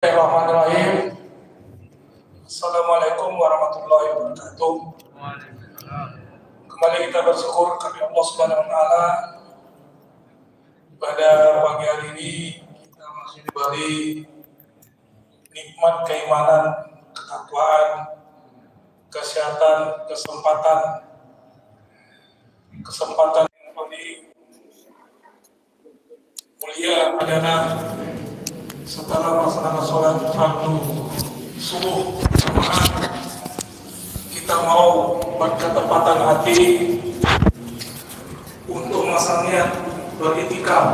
Bismillahirrahmanirrahim. Assalamualaikum warahmatullahi wabarakatuh. Kembali kita bersyukur kepada Allah Subhanahu wa taala. Pada pagi hari ini kita masih diberi nikmat keimanan, ketakwaan, kesehatan, kesempatan yang paling mulia adalah setelah melaksanakan sholat fardu subuh berjamaah, kita mau berketepatan hati untuk melaksanakan beritikaf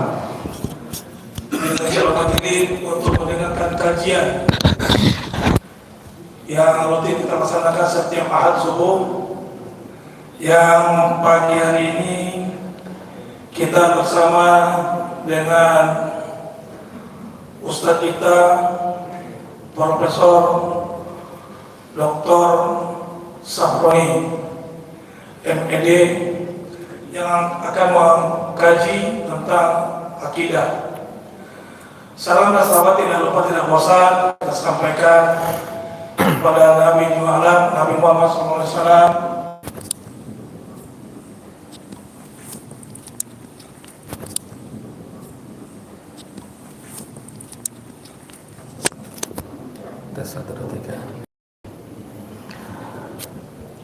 di Masjidil Majid untuk mendengarkan kajian yang rutin kita laksanakan setiap Ahad subuh. Yang pagi hari ini kita bersama dengan Ustadz kita Profesor Dr. Safroni MED yang akan mengkaji tentang akidah. Salam dan sahabat tidak lupa tidak bosan kita sampaikan kepada Nabi Muhammad SAW.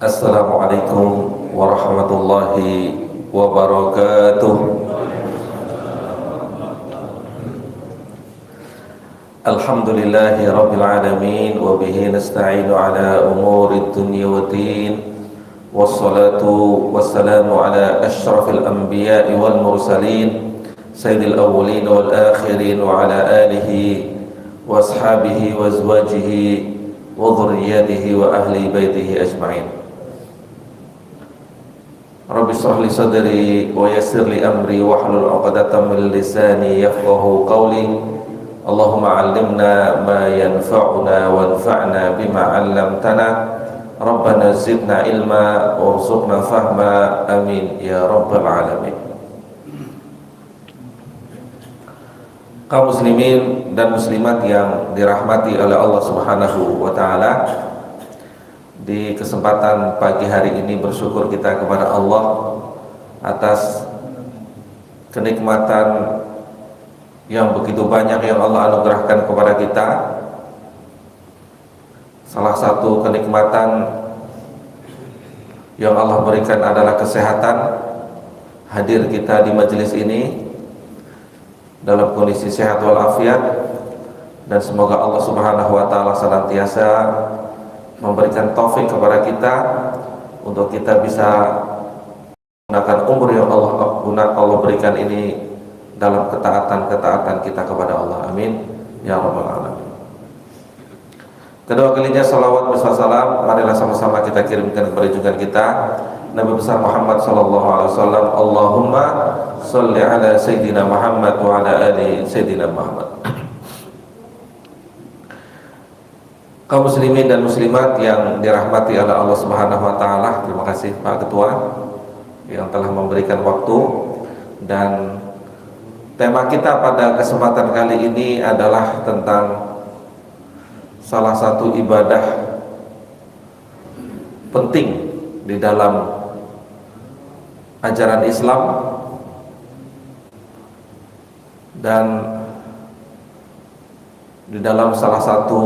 Assalamualaikum warahmatullahi wabarakatuh. Alhamdulillahi rabbil alamin wa bihi nasta'inu ala umuri dunya wa din. Wassalatu wassalamu ala asyrafil anbiya'i wal mursalin sayyidil awwalin wal akhirin wa ala alihi wa ashabihi wa azwajihi wa dhurriyyatihi wa ahli baitihi ajma'in. Rabbi shrah li sadri wa yassir li amri wahlul 'uqdatam min lisani yafqahu qawli. Allahumma 'allimna ma yanfa'una wanfa'na bima 'allamtana. Rabbana zidna ilma warzuqna fahma. Amin ya rabbal alamin. Kaum muslimin dan muslimat yang dirahmati oleh Allah Subhanahu wa taala, di kesempatan pagi hari ini bersyukur kita kepada Allah atas kenikmatan yang begitu banyak yang Allah anugerahkan kepada kita. Salah satu kenikmatan yang Allah berikan adalah kesehatan. Hadir kita di majelis ini dalam kondisi sehat walafiat, dan semoga Allah Subhanahu wa taala senantiasa memberikan taufik kepada kita untuk kita bisa menggunakan umur yang Allah berikan ini dalam ketaatan kita kepada Allah. Amin ya rabbal alamin. Kedua kalinya salawat beserta salam marilah sama-sama kita kirimkan kepada junjungan kita Nabi besar Muhammad sallallahu alaihi wasallam. Allahumma sholli ala sayyidina Muhammad wa ala ali sayyidina Muhammad. Kaum muslimin dan muslimat yang dirahmati oleh Allah Subhanahu wa taala, terima kasih Pak Ketua yang telah memberikan waktu. Dan tema kita pada kesempatan kali ini adalah tentang salah satu ibadah penting di dalam ajaran Islam, dan di dalam salah satu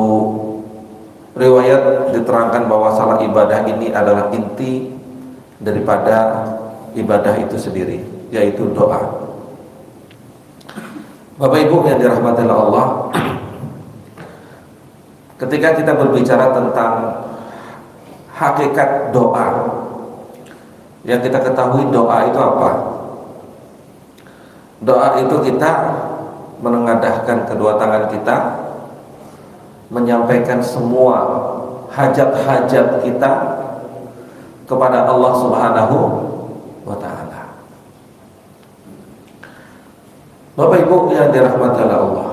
riwayat diterangkan bahwa salah ibadah ini adalah inti daripada ibadah itu sendiri, yaitu doa. Bapak Ibu yang dirahmati oleh Allah, ketika kita berbicara tentang hakikat doa, yang kita ketahui doa itu apa? Doa itu kita menengadahkan kedua tangan kita, menyampaikan semua hajat-hajat kita kepada Allah Subhanahu wa ta'ala. Bapak Ibu yang dirahmati oleh Allah,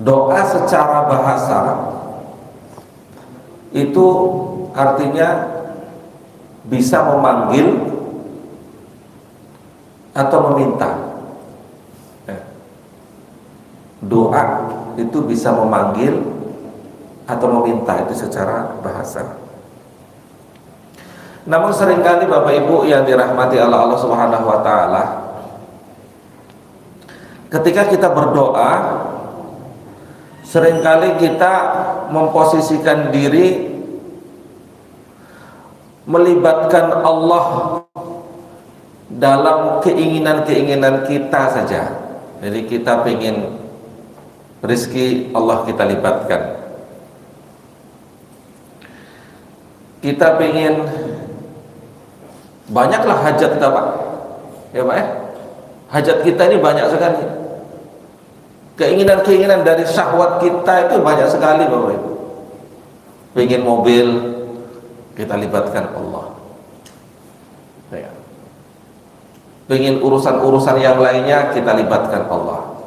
doa secara bahasa itu artinya bisa memanggil atau meminta. Doa itu bisa memanggil atau meminta, itu secara bahasa. Namun seringkali Bapak Ibu yang dirahmati Allah Subhanahu wa taala, ketika kita berdoa, seringkali kita memposisikan diri melibatkan Allah dalam keinginan-keinginan kita saja. Jadi kita pengen rezeki, Allah kita libatkan. Kita pengen banyaklah hajat kita, Pak. Ya, Pak ya. Hajat kita ini banyak sekali. Keinginan-keinginan dari syahwat kita itu banyak sekali, Bapak Ibu. Pengen mobil, kita libatkan Allah. Ya. Pengen urusan-urusan yang lainnya, kita libatkan Allah.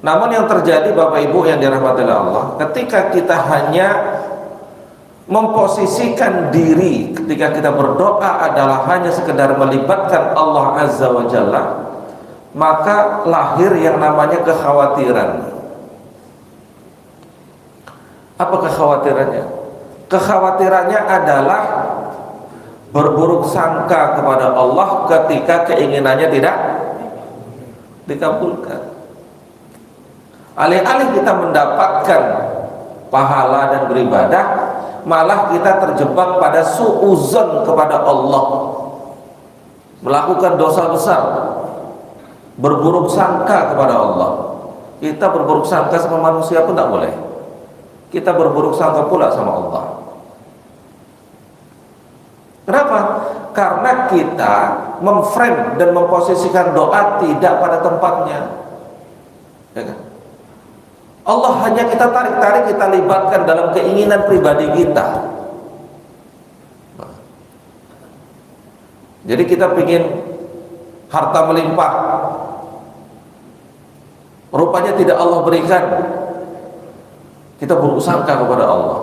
Namun yang terjadi Bapak Ibu yang dirahmati Allah, ketika kita hanya memposisikan diri ketika kita berdoa adalah hanya sekedar melibatkan Allah Azza wa Jalla, maka lahir yang namanya kekhawatiran. Apa kekhawatirannya? Kekhawatirannya adalah berburuk sangka kepada Allah ketika keinginannya tidak dikabulkan. Alih-alih kita mendapatkan pahala dan beribadah, malah kita terjebak pada su'uzon kepada Allah, melakukan dosa besar, berburuk sangka kepada Allah. Kita berburuk sangka sama manusia pun tak boleh, kita berburuk sangka pula sama Allah. Kenapa? Karena kita memframe dan memposisikan doa tidak pada tempatnya, ya kan? Allah hanya kita tarik-tarik, kita libatkan dalam keinginan pribadi kita. Jadi kita ingin harta melimpah, rupanya tidak Allah berikan, kita buruk sangka kepada Allah.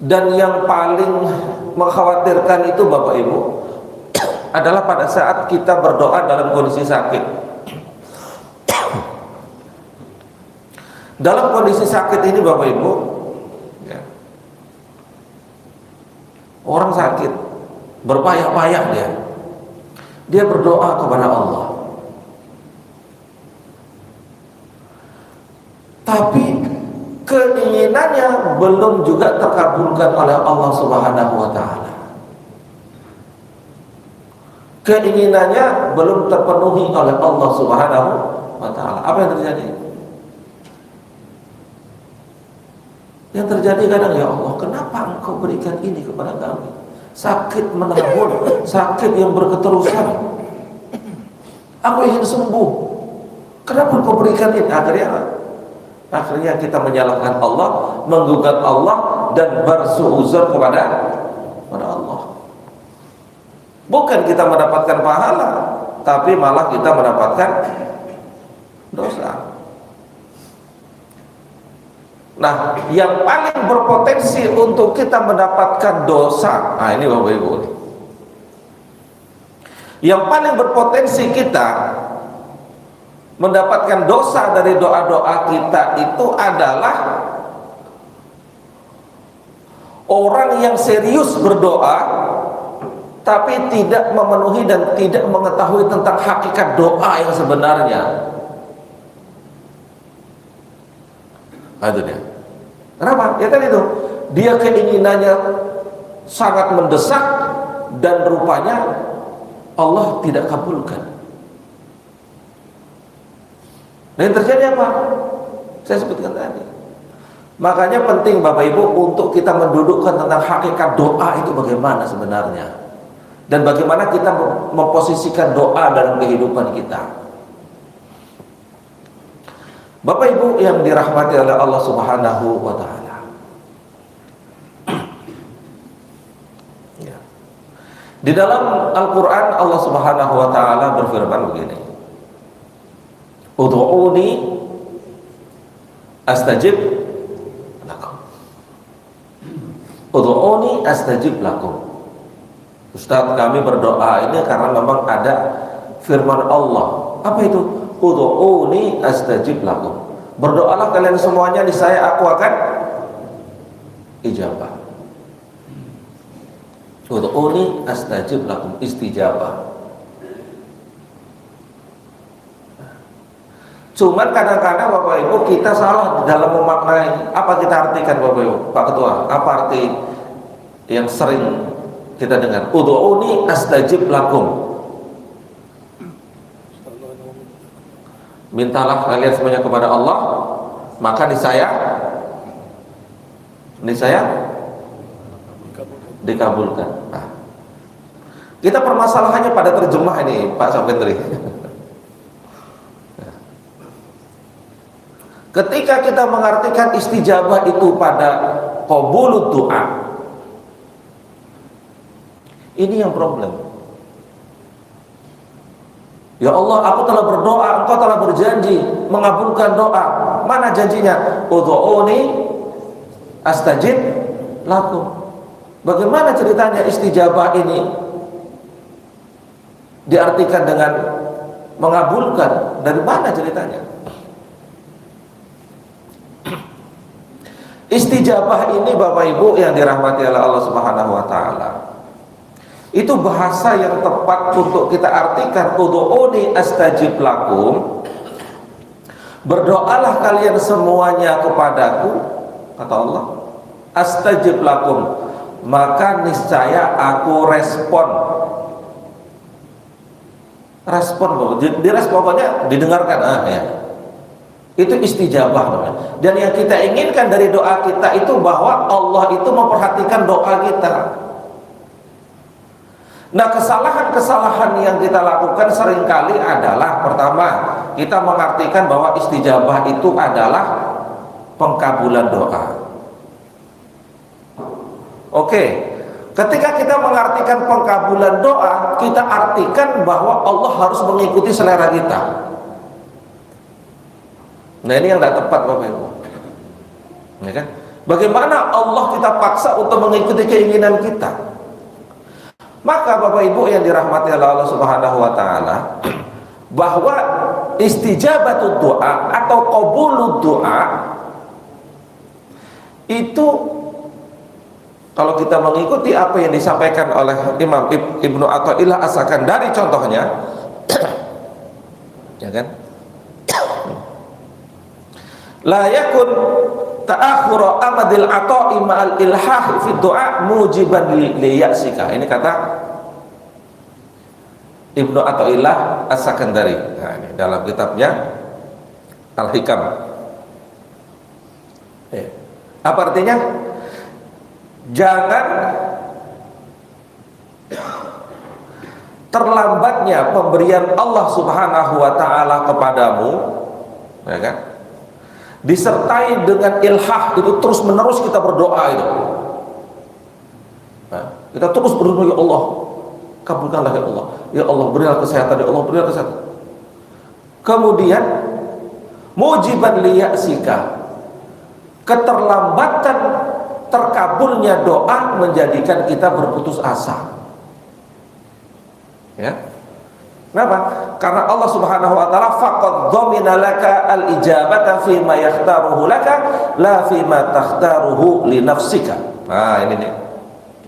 Dan yang paling mengkhawatirkan itu Bapak Ibu adalah pada saat kita berdoa dalam kondisi sakit. Dalam kondisi sakit ini Bapak Ibu, ya, orang sakit berpayah-payah, dia berdoa kepada Allah, tapi keinginannya belum juga terkabulkan oleh Allah Subhanahu wa taala. Keinginannya belum terpenuhi oleh Allah Subhanahu wa taala. Apa yang terjadi? Yang terjadi kadang, ya Allah, kenapa Engkau berikan ini kepada kami? Sakit menahun, sakit yang berketerusan. Aku ingin sembuh. Kenapa Engkau berikan ini? Akhirnya kita menyalahkan Allah, menggugat Allah, dan bersuuzon kepada Allah. Bukan kita mendapatkan pahala, tapi malah kita mendapatkan dosa. Nah, yang paling berpotensi untuk kita mendapatkan dosa, nah ini Bapak Ibu, yang paling berpotensi kita mendapatkan dosa dari doa-doa kita itu adalah orang yang serius berdoa tapi tidak memenuhi dan tidak mengetahui tentang hakikat doa yang sebenarnya. Itu dia. Kenapa? Ya tadi itu, dia keinginannya sangat mendesak dan rupanya Allah tidak kabulkan. Dan yang terjadi apa? Saya sebutkan tadi. Makanya penting Bapak Ibu untuk kita mendudukkan tentang hakikat doa itu bagaimana sebenarnya, dan bagaimana kita memposisikan doa dalam kehidupan kita. Bapak Ibu yang dirahmati oleh Allah Subhanahu wa taala. Ya. Di dalam Al-Qur'an Allah Subhanahu wa taala berfirman begini. Ud'uuni astajib lakum. Ud'uuni astajib lakum. Ustaz, kami berdoa ini karena memang ada firman Allah. Apa itu? Ud'uuni astajib lakum. Berdoalah kalian semuanya, niscaya aku akan ijabah. Ud'uuni astajib lakum, istijabah. Cuman kadang-kadang Bapak Ibu kita salah dalam memaknai. Apa kita artikan Bapak Ibu? Pak Ketua, apa arti yang sering kita dengar? Ud'uuni astajib lakum. Mintalah kalian semuanya kepada Allah, maka niscaya dikabulkan. Nah, kita permasalahannya pada terjemah ini, Pak Sapendri. Ketika kita mengartikan istijabah itu pada qabulud doa, ini yang problem. Ya Allah, aku telah berdoa, Engkau telah berjanji mengabulkan doa. Mana janjinya? Ud'uuni astajib lakum. Bagaimana ceritanya istijabah ini diartikan dengan mengabulkan? Dari mana ceritanya? Istijabah ini Bapak Ibu yang dirahmati oleh Allah Subhanahu wa taala, itu bahasa yang tepat untuk kita artikan. Ud'uuni astajib lakum. Berdoalah kalian semuanya kepadaku, kata Allah, astajib lakum, maka niscaya aku respon. Diresponnya didengarkan, ya. Itu istijabah namanya. Dan yang kita inginkan dari doa kita itu bahwa Allah itu memperhatikan doa kita. Nah, kesalahan-kesalahan yang kita lakukan seringkali adalah, pertama, kita mengartikan bahwa istijabah itu adalah pengkabulan doa. Oke, ketika kita mengartikan pengkabulan doa, kita artikan bahwa Allah harus mengikuti selera kita. Nah, ini yang tidak tepat Bapak Ibu. Ya kan? Bagaimana Allah kita paksa untuk mengikuti keinginan kita? Maka Bapak Ibu yang dirahmati oleh Allah Subhanahu wa taala, bahwa istijabatud doa atau qabulud doa itu, kalau kita mengikuti apa yang disampaikan oleh Imam Ibnu Athaillah As-Sakandari contohnya, ya kan? La yakun ta'akhura amadil ata'i ma'al ilhah fi du'a mujiban liyasika. Ini kata Ibnu Athaillah As-Sakandari. Nah, ini dalam kitabnya Al-Hikam. Apa artinya? Jangan terlambatnya pemberian Allah Subhanahu wa taala kepadamu, ya kan? Disertai dengan ilhah, itu terus menerus kita berdoa itu. Nah, kita terus berdoa, ya Allah, kabulkanlah ya Allah. Ya Allah, berilah kesehatan, ya Allah, berilah kesehatan. Kemudian mujiban liyasika, keterlambatan terkabulnya doa menjadikan kita berputus asa. Ya. Kenapa? Karena Allah Subhanahu wa taala faqad dhamina laka al-ijabata fi ma yakhtaruhu laka la fi ma takhtaruhu li nafsika. Nah, ini nih.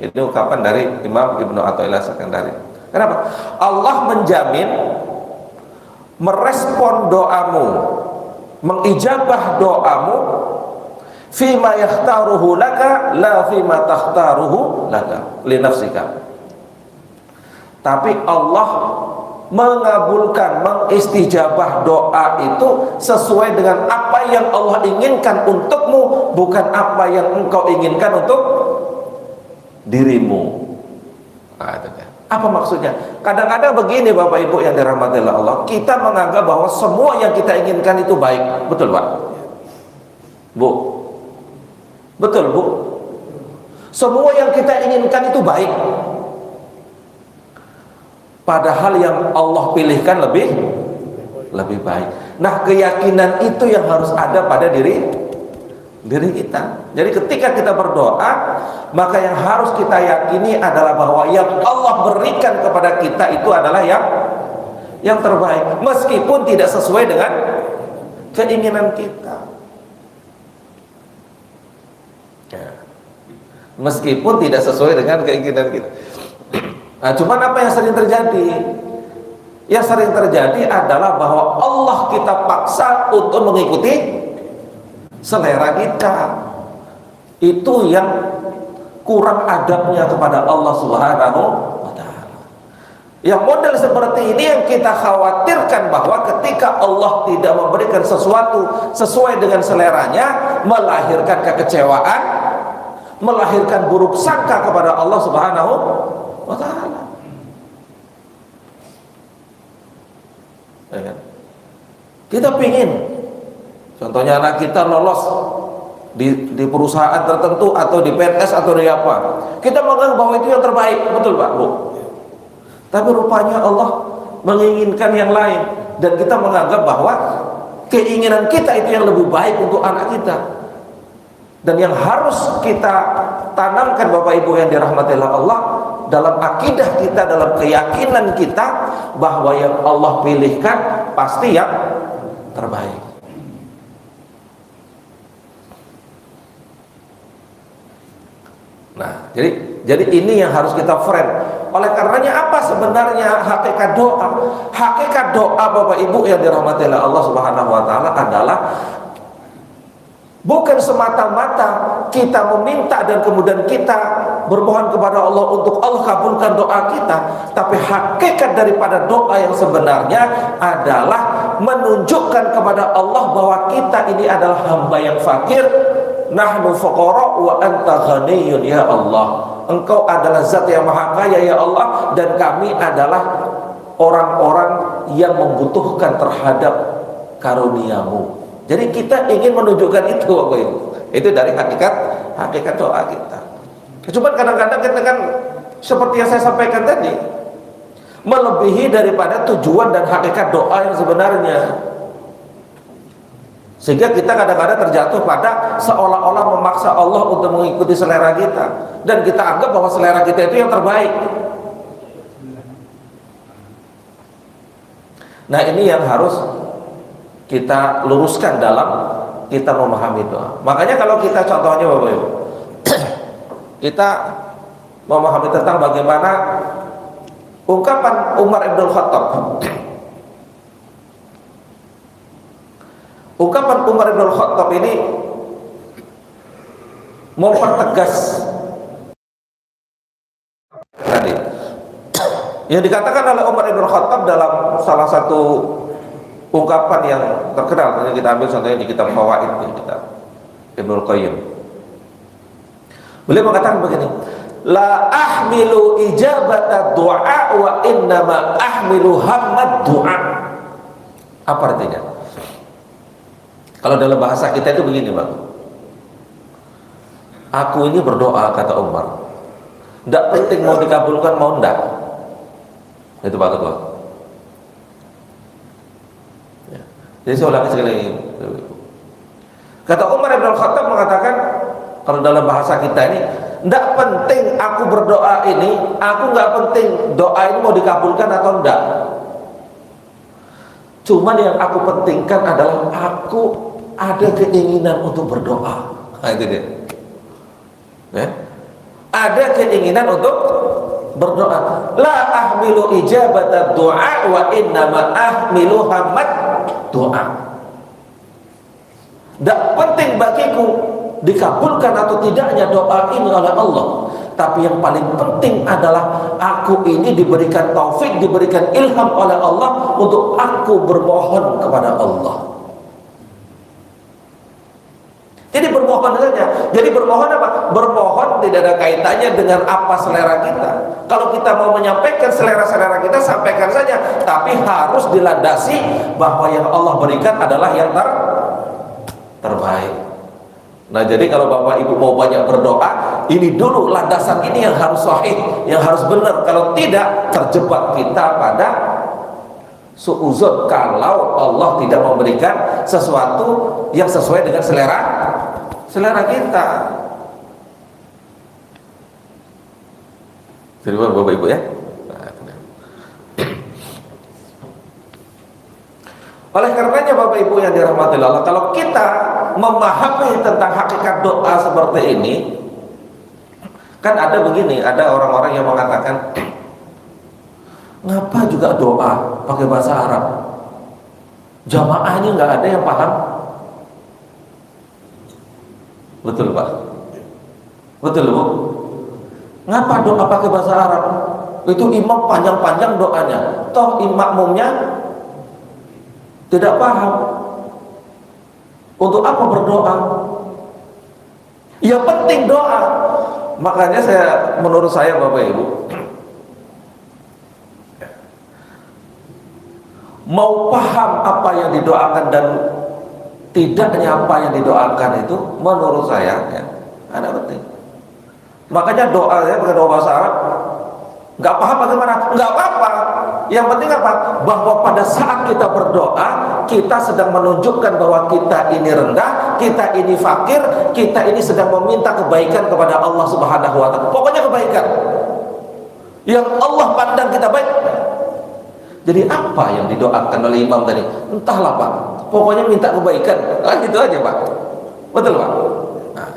Ini ungkapan dari Imam Ibnu Athaillah As-Sakandari. Kenapa? Allah menjamin merespon doamu, mengijabah doamu fi ma yakhtaruhu laka la fi ma takhtaruhu laka li nafsika. Tapi Allah mengabulkan, mengistijabah doa itu sesuai dengan apa yang Allah inginkan untukmu, bukan apa yang engkau inginkan untuk dirimu. Nah, itu kan. Apa maksudnya? Kadang-kadang begini Bapak Ibu yang dirahmati Allah, kita menganggap bahwa semua yang kita inginkan itu baik. Betul Pak? Bu? Betul Bu? Semua yang kita inginkan itu baik, padahal yang Allah pilihkan lebih baik. Nah, keyakinan itu yang harus ada pada diri diri kita. Jadi ketika kita berdoa, maka yang harus kita yakini adalah bahwa yang Allah berikan kepada kita itu adalah yang terbaik, meskipun tidak sesuai dengan keinginan kita. Ya. Meskipun tidak sesuai dengan keinginan kita. Nah, cuman apa yang sering terjadi? Yang sering terjadi adalah bahwa Allah kita paksa untuk mengikuti selera kita. Itu yang kurang adabnya kepada Allah Subhanahu wa ta'ala. Yang model seperti ini yang kita khawatirkan, bahwa ketika Allah tidak memberikan sesuatu sesuai dengan seleranya, melahirkan kekecewaan, melahirkan buruk sangka kepada Allah Subhanahu wa ta'ala. Kita pingin contohnya anak kita lolos di perusahaan tertentu atau di PNS atau di apa, kita menganggap bahwa itu yang terbaik, betul Pak Bu? Tapi rupanya Allah menginginkan yang lain, dan kita menganggap bahwa keinginan kita itu yang lebih baik untuk anak kita. Dan yang harus kita tanamkan Bapak Ibu yang dirahmati Allah, dalam akidah kita, dalam keyakinan kita, bahwa yang Allah pilihkan pasti yang terbaik. Nah, jadi ini yang harus kita frame. Oleh karenanya apa sebenarnya hakikat doa? Hakikat doa Bapak Ibu yang dirahmati Allah Subhanahu wa taala adalah bukan semata-mata kita meminta dan kemudian kita bermohon kepada Allah untuk Allah kabulkan doa kita, tapi hakikat daripada doa yang sebenarnya adalah menunjukkan kepada Allah bahwa kita ini adalah hamba yang fakir. Nahnu fuqara wa anta ghaniyun ya Allah. Engkau adalah zat yang maha kaya ya Allah, dan kami adalah orang-orang yang membutuhkan terhadap karuniamu. Jadi kita ingin menunjukkan itu Bapak Ibu. Itu dari hakikat doa kita. Cuma kadang-kadang kita kan seperti yang saya sampaikan tadi, melebihi daripada tujuan dan hakikat doa yang sebenarnya. Sehingga kita kadang-kadang terjatuh pada seolah-olah memaksa Allah untuk mengikuti selera kita, dan kita anggap bahwa selera kita itu yang terbaik. Nah, ini yang harus kita luruskan dalam kita memahami doa. Makanya kalau kita contohnya Bapak Ibu, kita memahami tentang bagaimana ungkapan Umar Ibn Khattab. Ungkapan Umar Ibn Khattab ini mempertegas tadi yang dikatakan oleh Umar Ibn Khattab dalam salah satu ungkapan yang terkenal. Kita ambil contohnya di kitab Fawaid, di kitab Ibnul Qayyim. Beliau mengatakan begini, la ahmilu ijabata du'a wa innama ahmilu hammad du'a. Apa artinya? Kalau dalam bahasa kita itu begini Bang, aku ini berdoa, kata Umar, tidak penting mau dikabulkan mau enggak. Itu Pak Ketua ya. Jadi saya ulangi sekali lagi. Kata Umar Ibn Khattab mengatakan, kalau dalam bahasa kita ini, tidak penting aku berdoa ini, aku nggak penting doa ini mau dikabulkan atau enggak. Cuman yang aku pentingkan adalah aku ada keinginan untuk berdoa. Nah, itu dia. Ya. Ada keinginan untuk berdoa. La ahmilu ijabata du'a wa innama ahmilu hamad doa. Tidak penting bagiku dikabulkan atau tidaknya doa ini oleh Allah, tapi yang paling penting adalah aku ini diberikan taufik, diberikan ilham oleh Allah untuk aku bermohon kepada Allah. Jadi bermohon saja. Jadi bermohon apa? Bermohon tidak ada kaitannya dengan apa selera kita. Kalau kita mau menyampaikan selera-selera kita, sampaikan saja, tapi harus dilandasi bahwa yang Allah berikan adalah yang terbaik. Nah, jadi kalau Bapak Ibu mau banyak berdoa, ini dulu landasan ini yang harus sahih, yang harus benar. Kalau tidak, terjebak kita pada suuzon kalau Allah tidak memberikan sesuatu yang sesuai dengan selera selera kita. Jadi Bapak Ibu ya. Oleh karenanya Bapak Ibu yang dirahmati Allah, kalau kita memahami tentang hakikat doa seperti ini, kan ada begini, ada orang-orang yang mengatakan, ngapa juga doa pakai bahasa Arab? Jamaahnya nggak ada yang paham. Betul Pak? Betul Bu? Ngapa doa pakai bahasa Arab? Itu imam panjang-panjang doanya, toh makmumnya tidak paham. Untuk apa berdoa? Yang penting doa. Makanya menurut saya Bapak Ibu, mau paham apa yang didoakan dan tidaknya apa yang didoakan itu menurut saya ya, ada penting. Makanya doa ya pakai doa bahasa Arab, nggak paham bagaimana? Nggak apa-apa. Yang penting apa? Bahwa pada saat kita berdoa, kita sedang menunjukkan bahwa kita ini rendah, kita ini fakir, kita ini sedang meminta kebaikan kepada Allah Subhanahu wa Ta'ala. Pokoknya kebaikan yang Allah pandang kita baik. Jadi apa yang didoakan oleh imam tadi? Entahlah Pak, pokoknya minta kebaikan. Nah, gitu aja Pak. Betul Pak? Nah,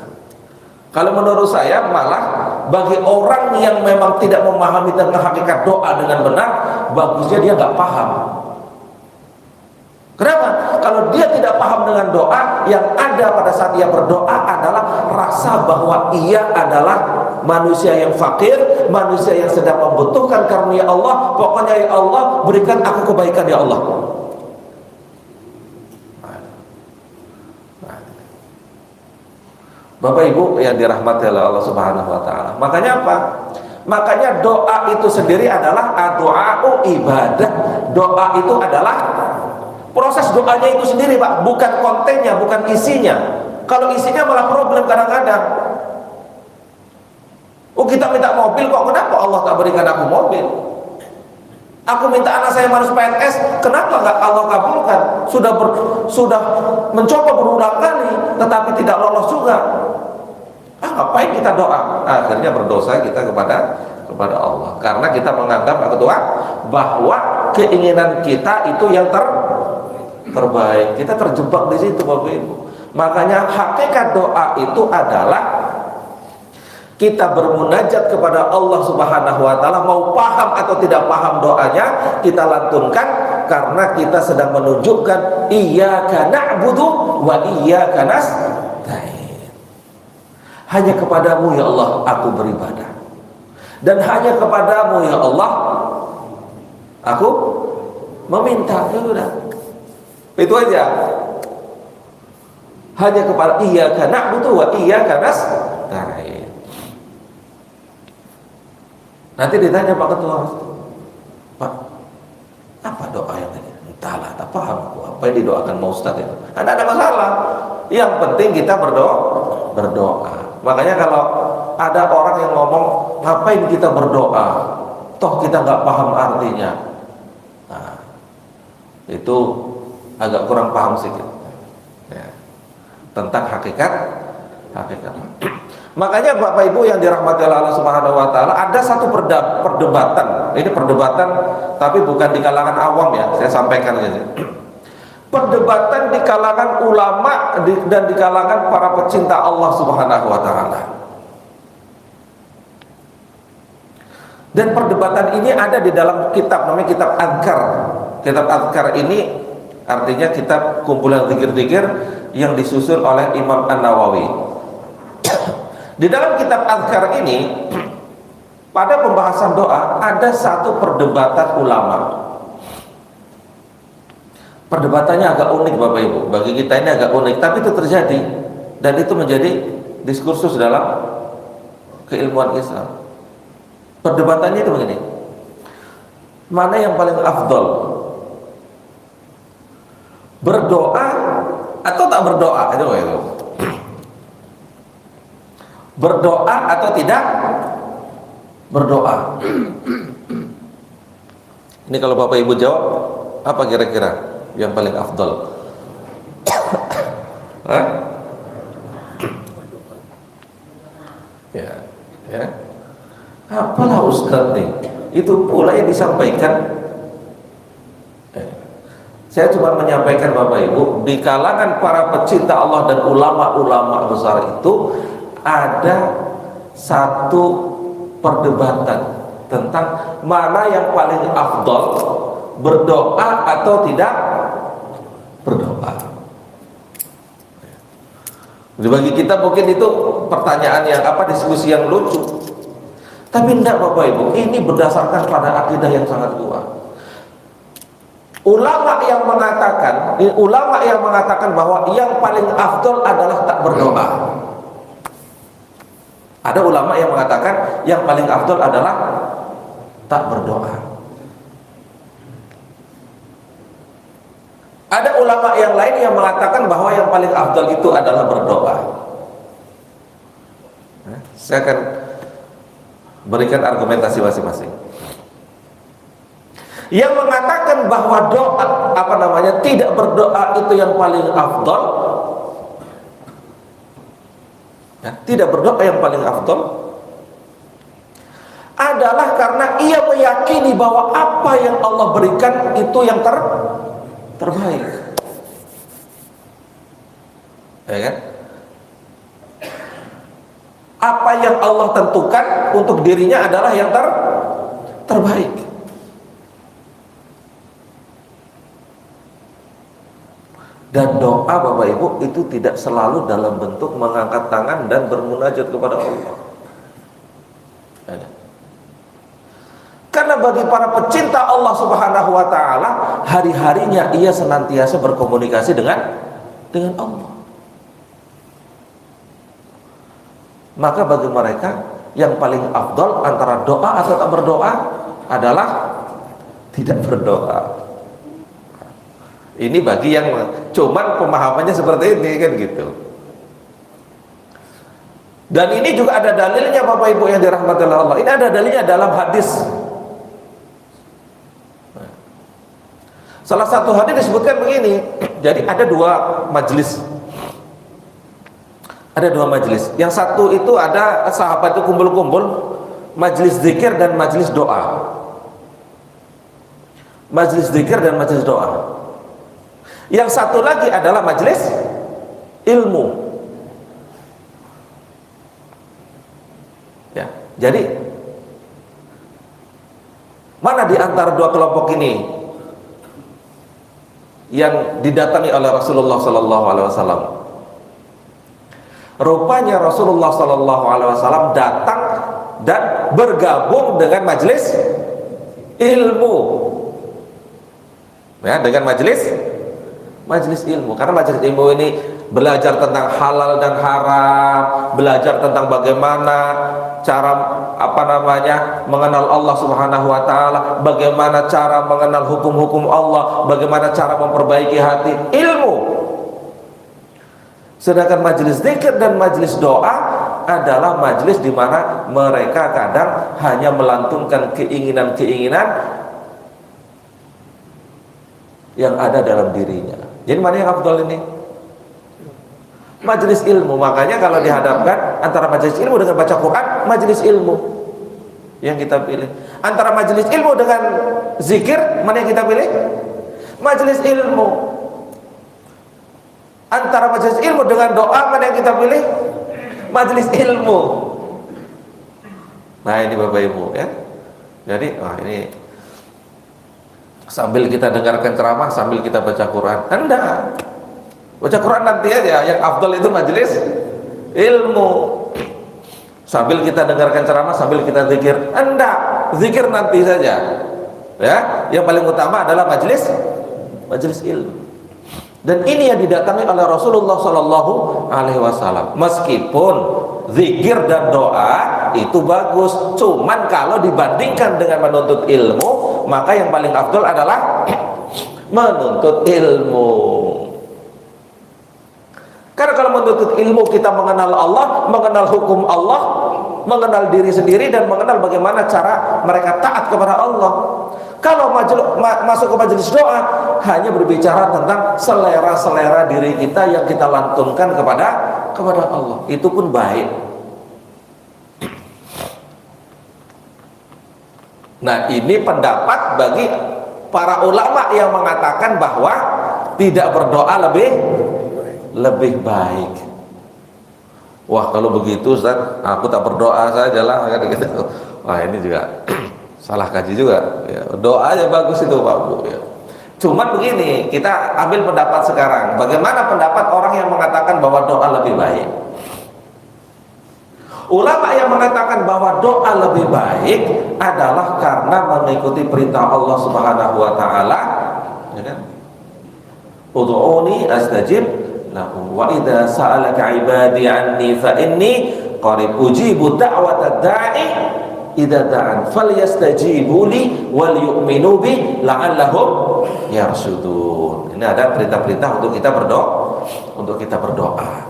kalau menurut saya malah bagi orang yang memang tidak memahami tentang hakikat doa dengan benar, bagusnya dia nggak paham. Kenapa? Kalau dia tidak paham dengan doa, yang ada pada saat dia berdoa adalah rasa bahwa ia adalah manusia yang fakir, manusia yang sedang membutuhkan karunia Allah. Pokoknya ya Allah, berikan aku kebaikan ya Allah. Bapak Ibu yang dirahmati oleh Allah Subhanahu wa Ta'ala, makanya apa? Makanya doa itu sendiri adalah doa ibadah. Doa itu adalah proses doanya itu sendiri Pak, bukan kontennya, bukan isinya. Kalau isinya malah problem kadang-kadang. Oh, kita minta mobil kok, kenapa Allah tak berikan aku mobil? Aku minta anak saya masuk PNS, kenapa nggak Allah kabulkan? Sudah mencoba berulang kali, tetapi tidak lolos juga. Ngapain kita doa? Akhirnya berdosa kita kepada Allah, karena kita menganggap bahwa keinginan kita itu yang terbaik. Kita terjebak di situ Bapak Ibu. Makanya hakikat doa itu adalah kita bermunajat kepada Allah Subhanahu wa Ta'ala, mau paham atau tidak paham doanya, kita lantunkan karena kita sedang menunjukkan iyyaka na'budu wa iyyaka nasta'in. Hanya kepadamu ya Allah aku beribadah, dan hanya kepadamu ya Allah aku meminta. Ya sudah, itu aja. Hanya kepada iyyaka na'budu wa iyyaka nasta'in. Nanti ditanya Pak Ketua, Pak, apa doa yang tadi? Entahlah, tak paham aku apa yang didoakan mau Ustaz itu. Tidak ada masalah. Yang penting kita berdoa. Makanya kalau ada orang yang ngomong, ngapain kita berdoa? Toh kita nggak paham artinya. Nah, itu agak kurang paham sedikit ya, tentang hakikat. Makanya Bapak Ibu yang dirahmati Allah Subhanahu wa Ta'ala, ada satu perdebatan. Ini perdebatan tapi bukan di kalangan awam ya, saya sampaikan aja. Perdebatan di kalangan ulama dan di kalangan para pecinta Allah Subhanahu wa Ta'ala. Dan perdebatan ini ada di dalam kitab namanya kitab Adhkar. Kitab Adhkar ini artinya kitab kumpulan zikir-zikir yang disusun oleh Imam An-Nawawi. Di dalam kitab Adhkar ini, pada pembahasan doa ada satu perdebatan ulama. Perdebatannya agak unik Bapak Ibu, bagi kita ini agak unik, tapi itu terjadi dan itu menjadi diskursus dalam keilmuan Islam. Perdebatannya itu begini, mana yang paling afdol, berdoa atau tak berdoa? Itu berdoa atau tidak berdoa. Ini kalau Bapak Ibu jawab, apa kira-kira yang paling afdal? Apalah Ustaz nih? Itu pula yang disampaikan. Saya cuma menyampaikan Bapak Ibu, di kalangan para pecinta Allah dan ulama-ulama besar itu ada satu perdebatan tentang mana yang paling afdol, berdoa atau tidak berdoa. Jadi bagi kita mungkin itu pertanyaan yang diskusi yang lucu. Tapi tidak Bapak Ibu, ini berdasarkan pada akidah yang sangat kuat. Ulama yang mengatakan bahwa yang paling afdol adalah tak berdoa. Ada ulama yang mengatakan yang paling afdol adalah tak berdoa. Ada ulama yang lain yang mengatakan bahwa yang paling afdal itu adalah berdoa. Saya akan berikan argumentasi masing-masing. Yang mengatakan bahwa tidak berdoa itu yang paling afdal, tidak berdoa yang paling afdal adalah karena ia meyakini bahwa apa yang Allah berikan itu yang terbaik. Ya kan? Apa yang Allah tentukan untuk dirinya adalah yang terbaik. Dan doa Bapak Ibu itu tidak selalu dalam bentuk mengangkat tangan dan bermunajat kepada Allah. Karena bagi para pecinta Allah Subhanahu wa taala, hari-harinya ia senantiasa berkomunikasi dengan Allah. Maka bagi mereka yang paling afdal antara doa atau tak berdoa adalah tidak berdoa. Ini bagi yang cuman pemahamannya seperti ini kan gitu. Dan ini juga ada dalilnya Bapak Ibu yang dirahmati Allah. Ini ada dalilnya dalam hadis. Salah satu hadis disebutkan begini. Jadi ada dua majelis. Ada dua majelis. Yang satu itu ada sahabat itu kumpul-kumpul, majelis zikir dan majelis doa. Majelis zikir dan majelis doa. Yang satu lagi adalah majelis ilmu. Ya, jadi mana di antara dua kelompok ini yang didatangi oleh Rasulullah sallallahu alaihi wasallam? Rupanya Rasulullah sallallahu alaihi wasallam datang dan bergabung dengan majelis ilmu. Ya, dengan majelis ilmu. Karena majelis ilmu ini belajar tentang halal dan haram, belajar tentang bagaimana cara mengenal Allah Subhanahu wa taala, bagaimana cara mengenal hukum-hukum Allah, bagaimana cara memperbaiki hati, ilmu. Sedangkan majelis zikir dan majelis doa adalah majelis di mana mereka kadang hanya melantunkan keinginan-keinginan yang ada dalam dirinya. Jadi mana yang afdal ini? Majelis ilmu. Makanya kalau dihadapkan antara majelis ilmu dengan baca Quran, majelis ilmu yang kita pilih. Antara majelis ilmu dengan zikir, mana yang kita pilih? Majelis ilmu. Antara majelis ilmu dengan doa, mana yang kita pilih? Majelis ilmu. Nah ini Bapak Ibu ya. Jadi ini sambil kita dengarkan ceramah, sambil kita baca Quran. Enggak. Baca Quran nanti aja, yang afdal itu majelis ilmu. Sambil kita dengarkan ceramah, sambil kita zikir. Enggak, zikir nanti saja. Ya, yang paling utama adalah majelis ilmu. Dan ini yang didatangi oleh Rasulullah sallallahu alaihi wasallam. Meskipun zikir dan doa itu bagus, cuman kalau dibandingkan dengan menuntut ilmu, maka yang paling afdal adalah menuntut ilmu. Karena kalau menuntut ilmu kita mengenal Allah, mengenal hukum Allah, mengenal diri sendiri, dan mengenal bagaimana cara mereka taat kepada Allah. Kalau masuk ke majelis doa, hanya berbicara tentang selera-selera diri kita yang kita lantunkan kepada Allah. Itu pun baik. Nah, ini pendapat bagi para ulama yang mengatakan bahwa tidak berdoa lebih baik. Wah, kalau begitu Ustaz, aku tak berdoa sajalah kan gitu. Wah, ini juga salah kaji juga ya. Doa aja bagus itu Pak Bu ya. Cuman begini, kita ambil pendapat sekarang. Bagaimana pendapat orang yang mengatakan bahwa doa lebih baik? Ulama yang mengatakan bahwa doa lebih baik adalah karena mengikuti perintah Allah Subhanahu wa taala, ya kan? Ud'uni astajib lahum wa idza sa'alaka 'ibadi 'anni fa inni qarib ujibu da'watad da'i idza da'an falyastajibu li wal yu'minu bi la'allahum yarshudun. Ini ada perintah-perintah untuk kita berdoa.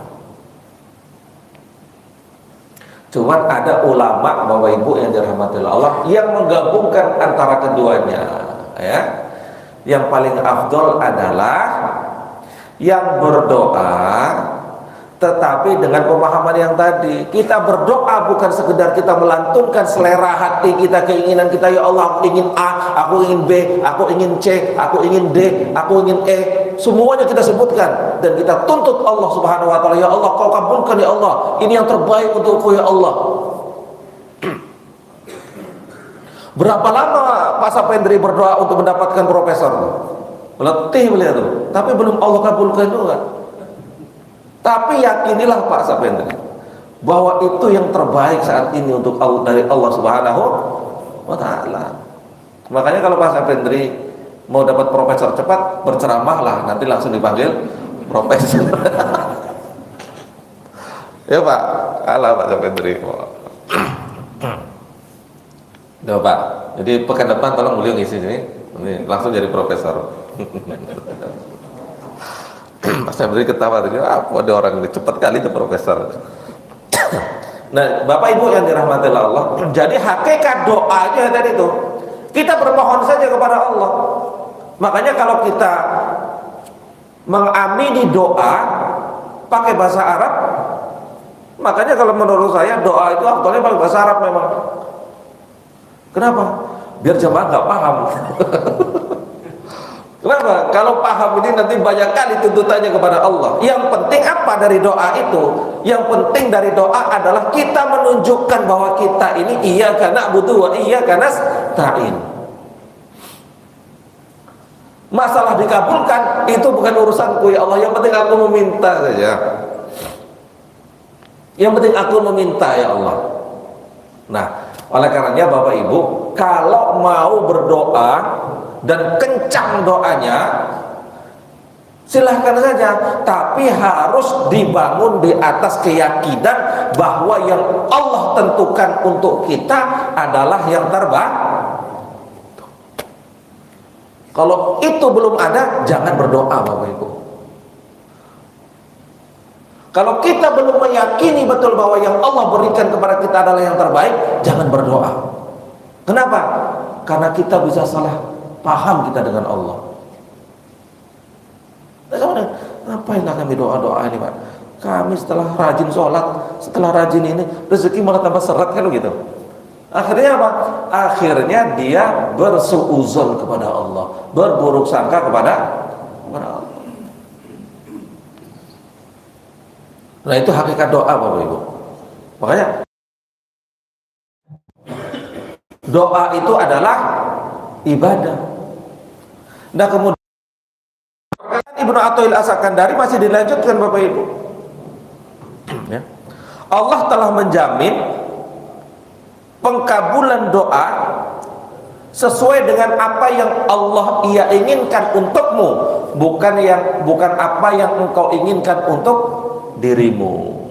Cuman ada ulama Bapak Ibu yang dirahmati Allah yang menggabungkan antara keduanya ya. Yang paling afdol adalah yang berdoa tetapi dengan pemahaman yang tadi. Kita berdoa bukan sekedar kita melantunkan selera hati kita, keinginan kita, ya Allah aku ingin A, aku ingin B, aku ingin C, aku ingin D, aku ingin E. Semuanya kita sebutkan dan kita tuntut Allah Subhanahu wa taala, ya Allah kau kabulkan ya Allah, ini yang terbaik untukku ya Allah. Berapa lama Pak Sapendri berdoa untuk mendapatkan profesor? Letih beliau tuh, tapi belum Allah kabulkan juga. Tapi yakinilah Pak Sapendri bahwa itu yang terbaik saat ini untuk Allah, dari Allah Subhanahu wa taala. Makanya kalau Pak Sapendri mau dapat profesor cepat, berceramahlah, nanti langsung dipanggil profesor. Ya Pak, kalah Pak Sapendri. Udah Pak, jadi pekan depan tolong beliau ngisi sini, ini langsung jadi profesor. Pak Sapendri ketawa, apa ada orang ini cepat kali itu profesor. Nah, Bapak Ibu yang dirahmati Allah, jadi hakikat doanya tadi itu kita bermohon saja kepada Allah. Makanya kalau kita mengamini doa pakai bahasa Arab, makanya kalau menurut saya doa itu afdalnya pakai bahasa Arab memang. Kenapa? Biar jemaah nggak paham. Kenapa? Kalau paham ini nanti banyak kali tuntutannya kepada Allah. Yang penting apa dari doa itu? Yang penting dari doa adalah kita menunjukkan bahwa kita ini iyyaka na'budu wa iyyaka nasta'in. Masalah dikabulkan itu bukan urusanku ya Allah, yang penting aku meminta saja. Yang penting aku meminta ya Allah. Nah, oleh karenanya Bapak Ibu, kalau mau berdoa dan kencang doanya, silahkan saja, tapi harus dibangun di atas keyakinan bahwa yang Allah tentukan untuk kita adalah yang terbaik. Kalau itu belum ada, jangan berdoa Bapak Ibu. Kalau kita belum meyakini betul bahwa yang Allah berikan kepada kita adalah yang terbaik, jangan berdoa. Kenapa? Karena kita bisa salah paham kita dengan Allah. Ngapainlah kami doa-doa ini Pak? Kami setelah rajin sholat, setelah rajin ini, rezeki malah tambah seret kan gitu. Akhirnya apa? Akhirnya dia bersuuzon kepada Allah, berburuk sangka kepada Allah. Nah itu hakikat doa Bapak Ibu. Makanya doa itu adalah ibadah. Nah kemudian Ibnu Athaillah As-Sakandari masih dilanjutkan Bapak Ibu. Ya. Allah telah menjamin pengkabulan doa sesuai dengan apa yang Allah inginkan untukmu, bukan apa yang engkau inginkan untuk dirimu.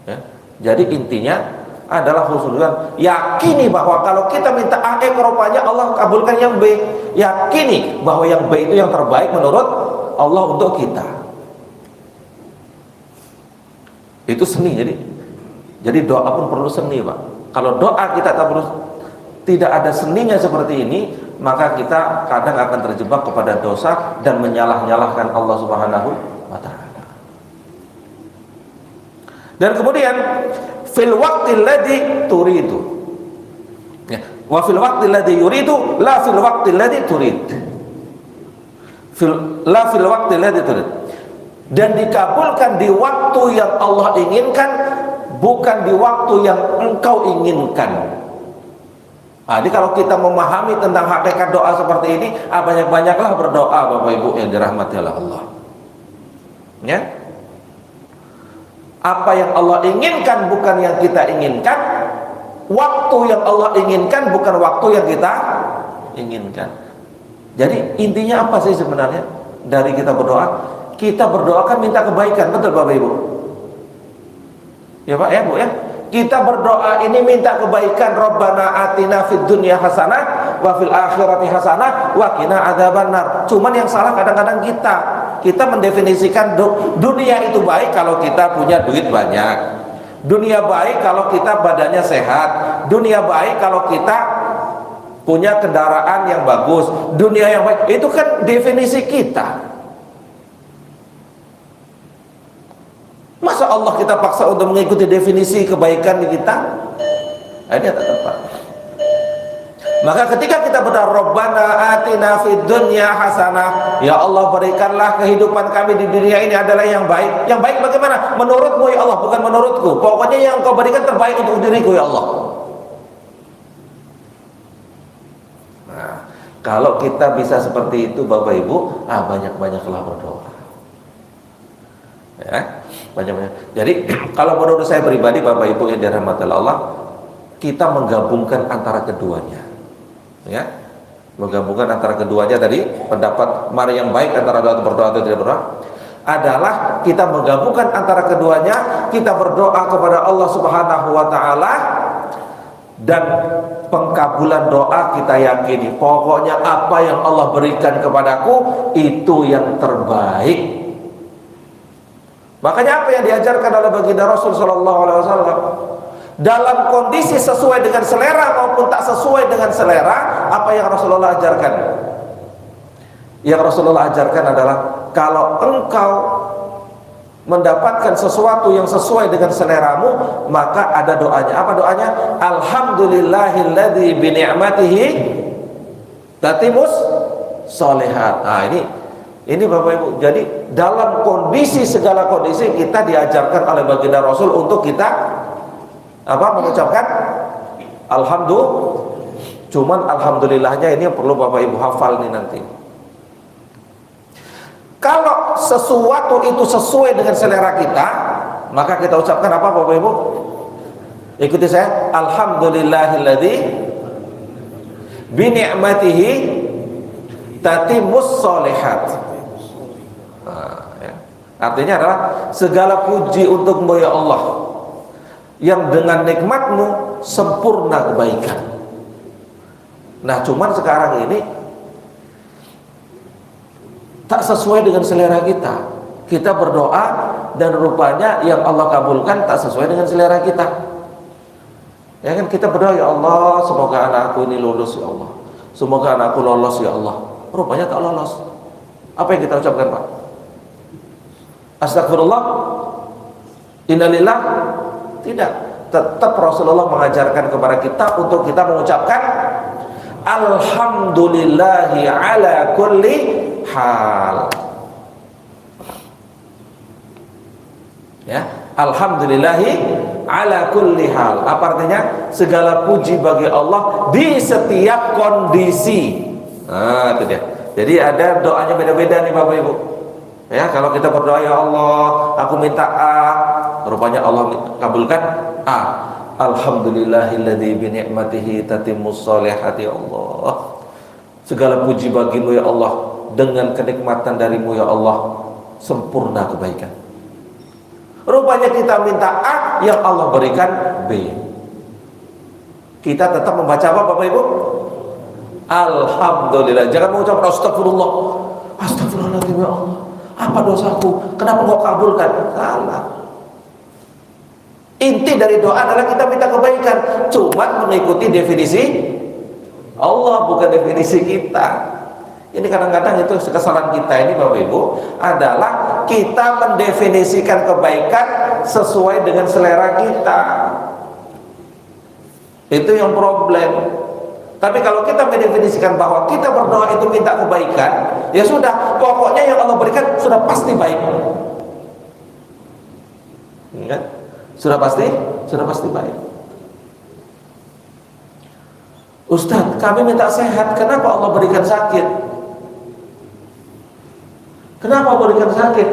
Ya. Jadi intinya adalah khususnya yakini bahwa kalau kita minta A, rupanya Allah kabulkan yang B. Yakini bahwa yang B itu yang terbaik menurut Allah untuk kita. Itu seni. Jadi doa pun perlu seni Pak. Kalau doa kita tidak ada seninya seperti ini, maka kita kadang akan terjebak kepada dosa dan menyalah-nyalahkan Allah Subhanahu wa taala. Dan kemudian fil waqtil ladzi turidu. Ya, Wa fil waqti alladhi yuridu la fil waqti alladhi turid. La fil waqti alladhi turid. Dan dikabulkan di waktu yang Allah inginkan, bukan di waktu yang engkau inginkan. Jadi kalau kita memahami tentang hakikat doa seperti ini, banyak-banyaklah berdoa Bapak Ibu yang dirahmati oleh Allah. Ya. Apa yang Allah inginkan bukan yang kita inginkan, waktu yang Allah inginkan bukan waktu yang kita inginkan. Jadi intinya apa sih sebenarnya dari kita berdoa? Kita berdoa kan minta kebaikan, betul Bapak Ibu? Ya Pak ya Bu ya. Kita berdoa ini minta kebaikan. Rabbana atina fid dunya hasanah wa fil akhirati hasanah wa qina adzabannar. Cuman yang salah kadang-kadang kita mendefinisikan dunia itu baik kalau kita punya duit banyak. Dunia baik kalau kita badannya sehat. Dunia baik kalau kita punya kendaraan yang bagus. Dunia yang baik itu kan definisi kita. Masa Allah kita paksa untuk mengikuti definisi kebaikan kita? Ini tak tepat. Maka ketika kita berdoa Rabbana atina fid dunya hasanah, ya Allah berikanlah kehidupan kami di dunia ini adalah yang baik. Yang baik bagaimana? Menurutmu ya Allah, bukan menurutku. Pokoknya yang Kau berikan terbaik untuk diriku ya Allah. Nah, kalau kita bisa seperti itu Bapak Ibu, banyak-banyaklah berdoa. Ya, banyak-banyak. Jadi kalau menurut saya pribadi Bapak Ibu yang dirahmati Allah, kita menggabungkan antara keduanya. Ya, menggabungkan antara keduanya tadi pendapat mana yang baik antara berdoa atau tidak berdoa adalah kita menggabungkan antara keduanya. Kita berdoa kepada Allah Subhanahu wa taala dan pengkabulan doa kita yakini pokoknya apa yang Allah berikan kepadaku itu yang terbaik. Makanya apa yang diajarkan oleh baginda Rasul sallallahu alaihi wasallam dalam kondisi sesuai dengan selera maupun tak sesuai dengan selera, apa yang Rasulullah ajarkan? Yang Rasulullah ajarkan adalah kalau engkau mendapatkan sesuatu yang sesuai dengan seleramu, maka ada doanya. Apa doanya? Alhamdulillahilladzi bi ni'matihi tatimus sholihat. Nah, ini Bapak Ibu. Jadi dalam kondisi segala kondisi kita diajarkan oleh baginda Rasul untuk kita mengucapkan alhamdulillah. Cuman alhamdulillahnya ini perlu Bapak Ibu hafal nih nanti. Kalau sesuatu itu sesuai dengan selera kita, maka kita ucapkan apa Bapak Ibu? Ikuti saya, alhamdulillahilladzi bi ni'matihi tatimus sholihat. Artinya adalah segala puji untukmu ya Allah, yang dengan nikmatmu sempurna kebaikan. Nah cuman sekarang ini tak sesuai dengan selera kita. Kita berdoa dan rupanya yang Allah kabulkan tak sesuai dengan selera kita. Ya kan, kita berdoa ya Allah semoga anakku ini lulus ya Allah, semoga anakku lolos ya Allah. Rupanya tak lolos. Apa yang kita ucapkan Pak? Astagfirullah, innalillah. Tidak, tetap Rasulullah mengajarkan kepada kita untuk kita mengucapkan alhamdulillahi ala kulli hal. Ya, alhamdulillahi ala kulli hal. Apa artinya? Segala puji bagi Allah di setiap kondisi. Nah, itu dia. Jadi ada doanya beda-beda nih Bapak Ibu. Ya, kalau kita berdoa ya Allah, aku minta A, rupanya Allah kabulkan A. Alhamdulillahilladzi bi ni'matihi tatimmus sholihati ya Allah. Segala puji bagimu ya Allah, dengan kenikmatan darimu ya Allah sempurna kebaikan. Rupanya kita minta A, yang Allah berikan B. Kita tetap membaca apa Bapak Ibu? Alhamdulillah. Jangan mengucapkan astagfirullah. Astagfirullahaladzim ya Allah, apa dosaku? Kenapa kau kabulkan? Salah. Inti dari doa adalah kita minta kebaikan, cuman mengikuti definisi Allah, bukan definisi kita. Ini kadang-kadang itu kesalahan kita ini Bapak Ibu adalah kita mendefinisikan kebaikan sesuai dengan selera kita. Itu yang problem. Tapi kalau kita mendefinisikan bahwa kita berdoa itu minta kebaikan, ya sudah, pokoknya yang Allah berikan sudah pasti baik. Ya, sudah pasti baik. Ustaz, kami minta sehat, kenapa Allah berikan sakit? Kenapa Allah berikan sakit?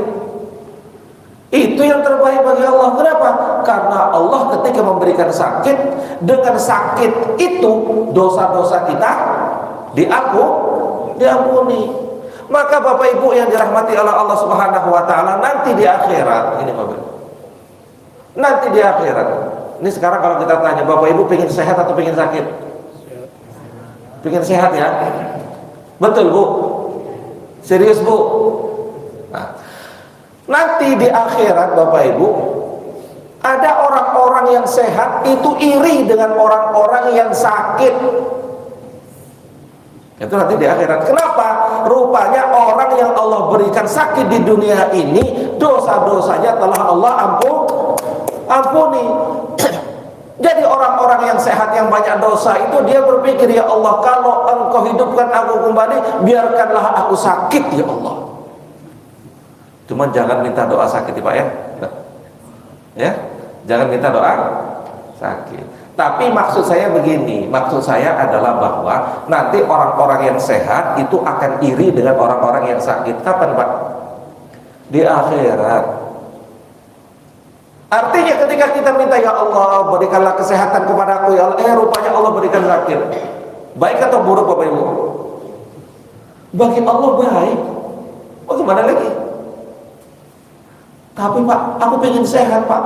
Itu yang terbaik bagi Allah. Kenapa? Karena Allah ketika memberikan sakit, dengan sakit itu dosa-dosa kita diampuni. Maka Bapak Ibu yang dirahmati oleh Allah Subhanahu wa taala, nanti di akhirat, ini Bapak Ibu. Nanti di akhirat. Ini sekarang kalau kita tanya, Bapak Ibu pengen sehat atau pengen sakit? Pengen sehat ya? Betul Bu? Serius Bu? Nah, nanti di akhirat Bapak Ibu, ada orang-orang yang sehat itu iri dengan orang-orang yang sakit. Itu nanti di akhirat. Kenapa? Rupanya orang yang Allah berikan sakit di dunia ini, dosa-dosanya telah Allah ampuni. Jadi orang-orang yang sehat yang banyak dosa itu dia berpikir, ya Allah, kalau Engkau hidupkan aku kembali, biarkanlah aku sakit ya Allah. Cuman jangan minta doa sakit ya Pak ya. Ya, jangan minta doa sakit. Tapi maksud saya begini, maksud saya adalah bahwa nanti orang-orang yang sehat itu akan iri dengan orang-orang yang sakit. Kapan Pak? Di akhirat. Artinya ketika kita minta, ya Allah berikanlah kesehatan kepadaku ya Allah, rupanya Allah berikan sakit. Baik atau buruk Bapak Ibu? Bagi Allah baik. Bagaimana lagi? Tapi Pak, aku pengen sehat Pak.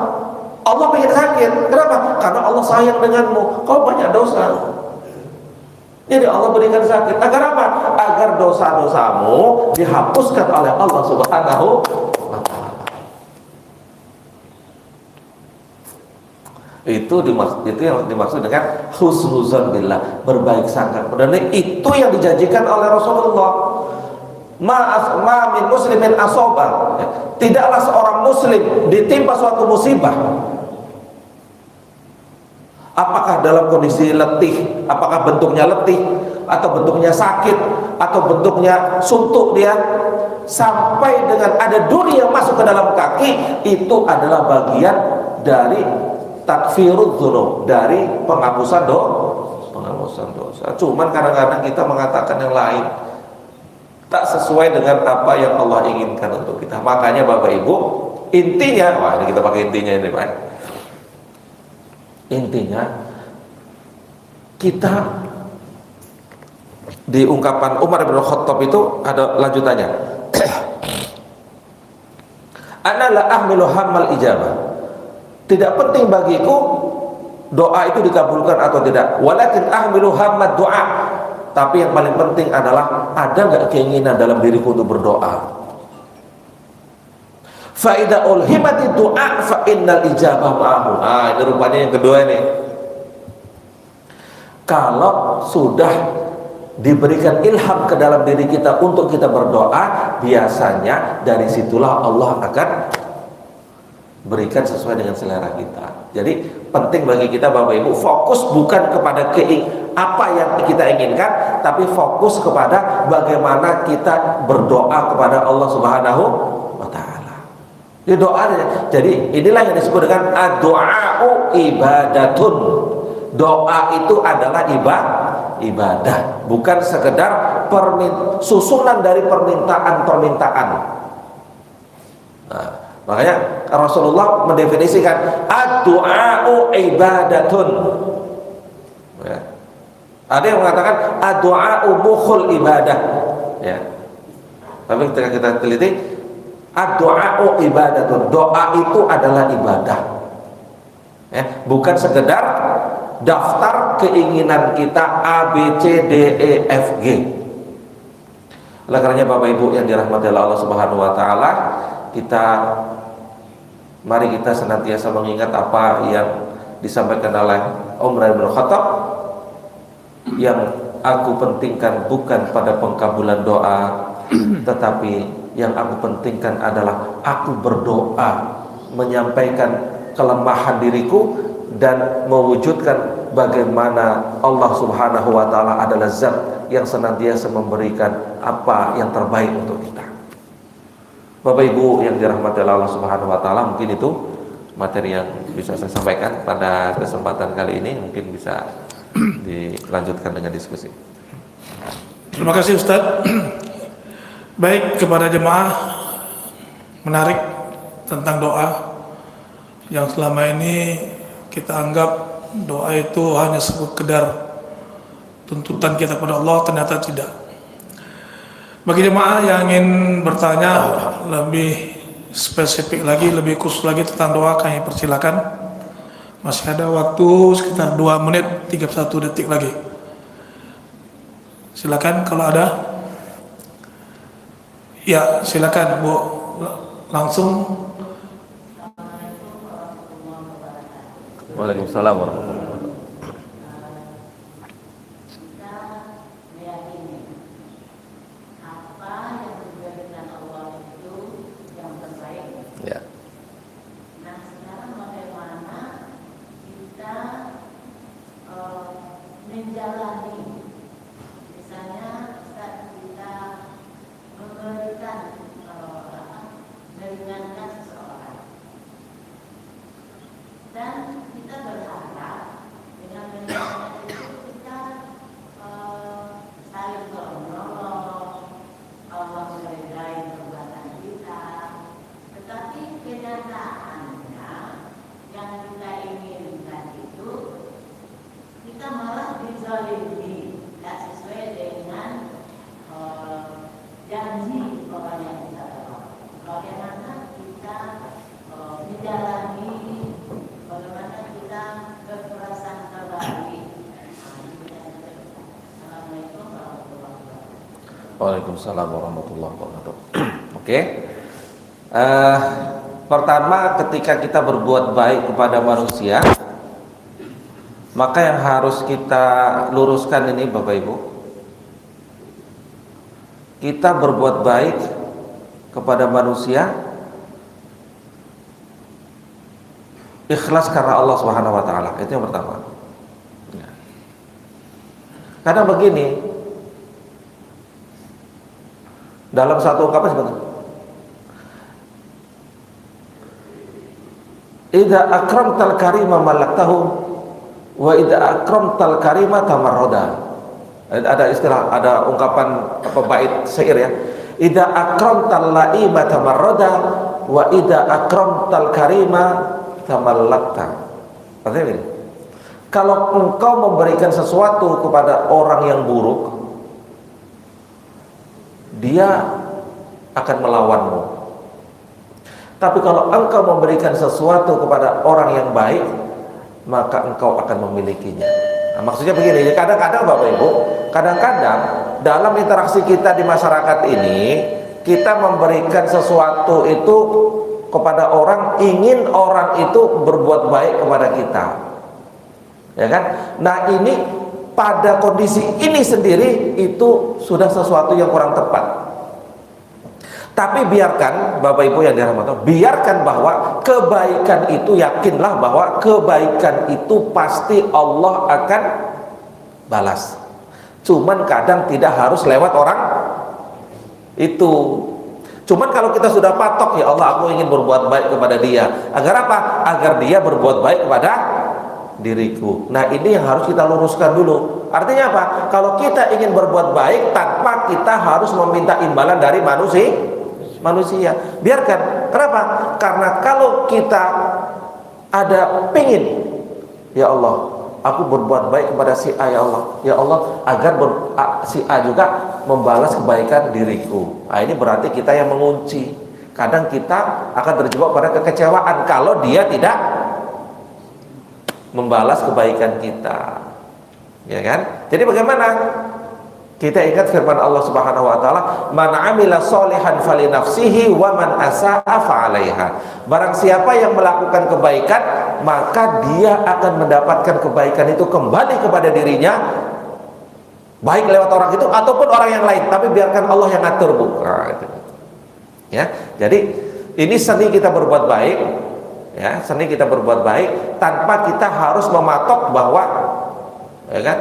Allah pengen sakit. Kenapa? Karena Allah sayang denganmu. Kau banyak dosa. Jadi Allah berikan sakit. Agar apa? Agar dosa-dosamu dihapuskan oleh Allah Subhanahu wa ta'ala. Itu yang dimaksud dengan husnuzon billah, berbaik sangka. Dan itu yang dijanjikan oleh Rasulullah. Ma min muslimin asoba, tidaklah seorang muslim ditimpa suatu musibah, apakah dalam kondisi letih, apakah bentuknya letih, atau bentuknya sakit, atau bentuknya suntuk dia, sampai dengan ada duri yang masuk ke dalam kaki, itu adalah bagian dari takfirud dzunub, dari penghapusan dosa. Cuman kadang-kadang kita mengatakan yang lain, tak sesuai dengan apa yang Allah inginkan untuk kita. Makanya Bapak Ibu, intinya, wah ini kita pakai intinya ini Pak. Intinya kita di ungkapan Umar bin Khattab itu ada lanjutannya. Ana la ahmilu hammal ijabah. Tidak penting bagiku doa itu dikabulkan atau tidak. Walakin ahmilu hammad doa. Tapi yang paling penting adalah ada nggak keinginan dalam diriku untuk berdoa. Fa idza ulhimati du'a fa innal ijabah ma'ahu. Ini rupanya yang kedua ini. Kalau sudah diberikan ilham ke dalam diri kita untuk kita berdoa, biasanya dari situlah Allah akan berikan sesuai dengan selera kita. Jadi penting bagi kita Bapak Ibu fokus bukan kepada apa yang kita inginkan, tapi fokus kepada bagaimana kita berdoa kepada Allah Subhanahu wa ta'ala. Ini doa. Jadi inilah yang disebut dengan ad-du'a'u ibadatun. Doa itu adalah ibadah, bukan sekedar susunan dari permintaan-permintaan. Nah, makanya Rasulullah mendefinisikan ad-du'a'u ibadatun. Ya. Ada yang mengatakan ad-du'a'u mukhul ibadah. Ya. Tapi ketika kita teliti, ad-du'a'u ibadatun. Doa itu adalah ibadah. Ya. Bukan sekedar daftar keinginan kita A, B, C, D, E, F, G. Oleh karenanya Bapak Ibu yang dirahmati Allah Subhanahu wa ta'ala, mari kita senantiasa mengingat apa yang disampaikan oleh Umar bin Khattab, yang aku pentingkan bukan pada pengkabulan doa, tetapi yang aku pentingkan adalah aku berdoa menyampaikan kelemahan diriku dan mewujudkan bagaimana Allah Subhanahu wa taala adalah zat yang senantiasa memberikan apa yang terbaik untuk kita. Bapak Ibu yang dirahmati Allah Subhanahu wa taala, mungkin itu materi yang bisa saya sampaikan pada kesempatan kali ini. Mungkin bisa dilanjutkan dengan diskusi. Terima kasih Ustadz. Baik, kepada jemaah, menarik tentang doa yang selama ini kita anggap doa itu hanya sekedar tuntutan kita kepada Allah, ternyata tidak. Bagi jemaah yang ingin bertanya lebih spesifik lagi, lebih khusus lagi tentang doa, kami persilakan. Masih ada waktu sekitar 2 menit 31 detik lagi. Silakan kalau ada. Ya, silakan Bu. Langsung. Waalaikumsalam warahmatullahi wabarakatuh. Ya. Nah, sekarang bagaimana kita menjalani, misalnya saat kita memberikan meringankan seseorang, dan kita berharap dengan meringankan itu kita saling menolong, Allah meridai perbuatan kita. Tetapi kenyataannya yang kita inginkan itu kita malah dizalimi, tidak sesuai dengan janji orang yang kita tolong. Bagaimana kita menjalani, bagaimana kita berprasangka baik. Assalamualaikum warahmatullahi wabarakatuh. Waalaikumsalam warahmatullahi wabarakatuh. Oke. Pertama, ketika kita berbuat baik kepada manusia, maka yang harus kita luruskan ini Bapak Ibu, kita berbuat baik kepada manusia ikhlas karena Allah Subhanahu wa taala. Itu yang pertama. Karena begini, dalam satu ungkapan sebentar, idza akramtal karima malaktahu wa idza akramtal karima tamarroda. Ada istilah, ada ungkapan bait syair ya. Idza akramtal laima tamarroda wa idza akramtal karima tamallakta. Artinya ini, kalau engkau memberikan sesuatu kepada orang yang buruk, dia akan melawanmu. Tapi kalau engkau memberikan sesuatu kepada orang yang baik, maka engkau akan memilikinya. Nah, maksudnya begini, kadang-kadang Bapak Ibu, kadang-kadang dalam interaksi kita di masyarakat ini, kita memberikan sesuatu itu kepada orang, ingin orang itu berbuat baik kepada kita, ya kan? Nah, ini pada kondisi ini sendiri itu sudah sesuatu yang kurang tepat. Tapi biarkan Bapak Ibu yang dirahmati Allah, biarkan bahwa kebaikan itu, yakinlah bahwa kebaikan itu pasti Allah akan balas. Cuman kadang tidak harus lewat orang itu. Cuman kalau kita sudah patok, ya Allah aku ingin berbuat baik kepada dia, agar apa? Agar dia berbuat baik kepada diriku. Nah, ini yang harus kita luruskan dulu. Artinya apa? Kalau kita ingin berbuat baik tanpa kita harus meminta imbalan dari manusia, biarkan. Kenapa? Karena kalau kita ada pengin, ya Allah aku berbuat baik kepada si A, ya Allah agar si A juga membalas kebaikan diriku. Nah, ini berarti kita yang mengunci. Kadang kita akan terjebak pada kekecewaan kalau dia tidak membalas kebaikan kita, ya kan? Jadi bagaimana? Kita ingat firman Allah Subhanahu wa taala, "Man 'amila sholihan fali nafsihi wa man asa'a fa 'alaiha." Barang siapa yang melakukan kebaikan, maka dia akan mendapatkan kebaikan itu kembali kepada dirinya, baik lewat orang itu ataupun orang yang lain, tapi biarkan Allah yang ngatur, Bu. Nah, itu. Ya. Jadi ini seni kita berbuat baik, ya, seni kita berbuat baik tanpa kita harus mematok bahwa ya kan?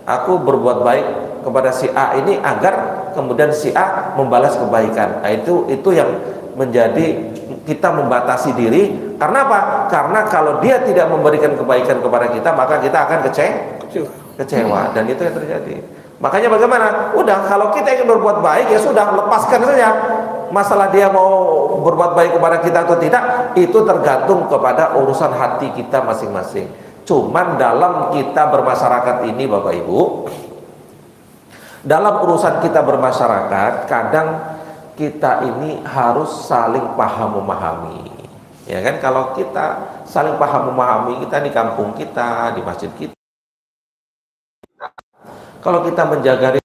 Aku berbuat baik kepada si A ini agar kemudian si A membalas kebaikan. Nah, itu yang menjadi kita membatasi diri. Karena apa? Karena kalau dia tidak memberikan kebaikan kepada kita, maka kita akan kecewa, dan itu yang terjadi. Makanya bagaimana? Udah, kalau kita ingin berbuat baik, ya sudah, lepaskan saja. Masalah dia mau berbuat baik kepada kita atau tidak, itu tergantung kepada urusan hati kita masing-masing. Cuman dalam kita bermasyarakat ini, Bapak Ibu, dalam urusan kita bermasyarakat, kadang kita ini harus saling paham memahami. Ya kan, kalau kita saling paham memahami, kita di kampung kita, di masjid kita, kalau kita menjaga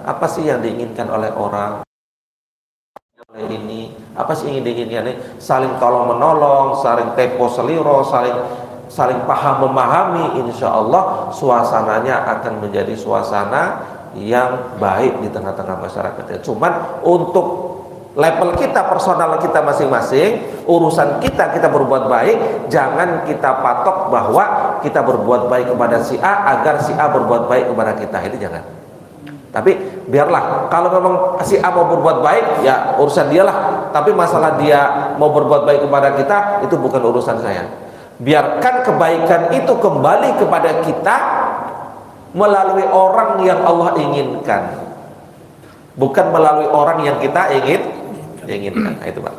apa sih yang diinginkan oleh orang, oleh ini, apa sih yang diinginkan ini, saling tolong menolong, saling tempo seliro, saling paham memahami, insya Allah suasananya akan menjadi suasana yang baik di tengah-tengah masyarakat. Cuman untuk level kita, personal kita masing-masing, urusan kita berbuat baik, jangan kita patok bahwa kita berbuat baik kepada si A agar si A berbuat baik kepada kita, itu jangan. Tapi biarlah, kalau memang si A mau berbuat baik, ya urusan dialah. Tapi masalah dia mau berbuat baik kepada kita, itu bukan urusan saya. Biarkan kebaikan itu kembali kepada kita melalui orang yang Allah inginkan, bukan melalui orang yang kita inginkan. Nah, itu Pak.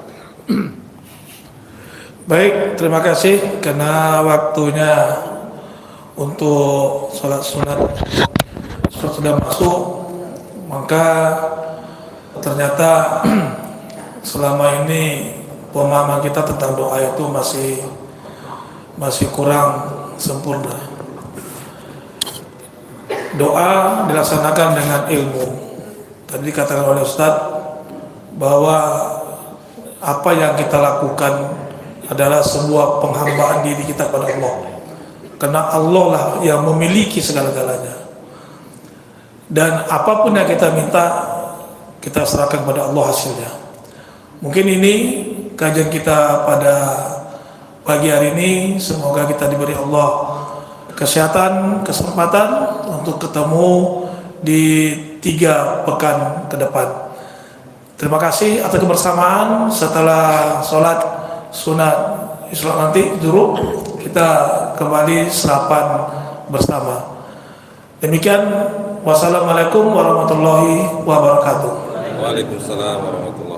Baik, terima kasih karena waktunya untuk sholat sunat sudah masuk, maka ternyata selama ini pemahaman kita tentang doa itu masih kurang sempurna. Doa dilaksanakan dengan ilmu. Tadi dikatakan oleh Ustadz bahwa apa yang kita lakukan adalah sebuah penghambaan diri kita kepada Allah, karena Allah lah yang memiliki segala-galanya, dan apapun yang kita minta kita serahkan kepada Allah hasilnya. Mungkin ini kajian kita pada pagi hari ini, semoga kita diberi Allah kesehatan, kesempatan untuk ketemu di 3 pekan ke depan. Terima kasih atas kebersamaan. Setelah sholat sunat Isra nanti dulu kita kembali sarapan bersama. Demikian, wassalamualaikum warahmatullahi wabarakatuh. Waalaikumsalam warahmatullahi wabarakatuh.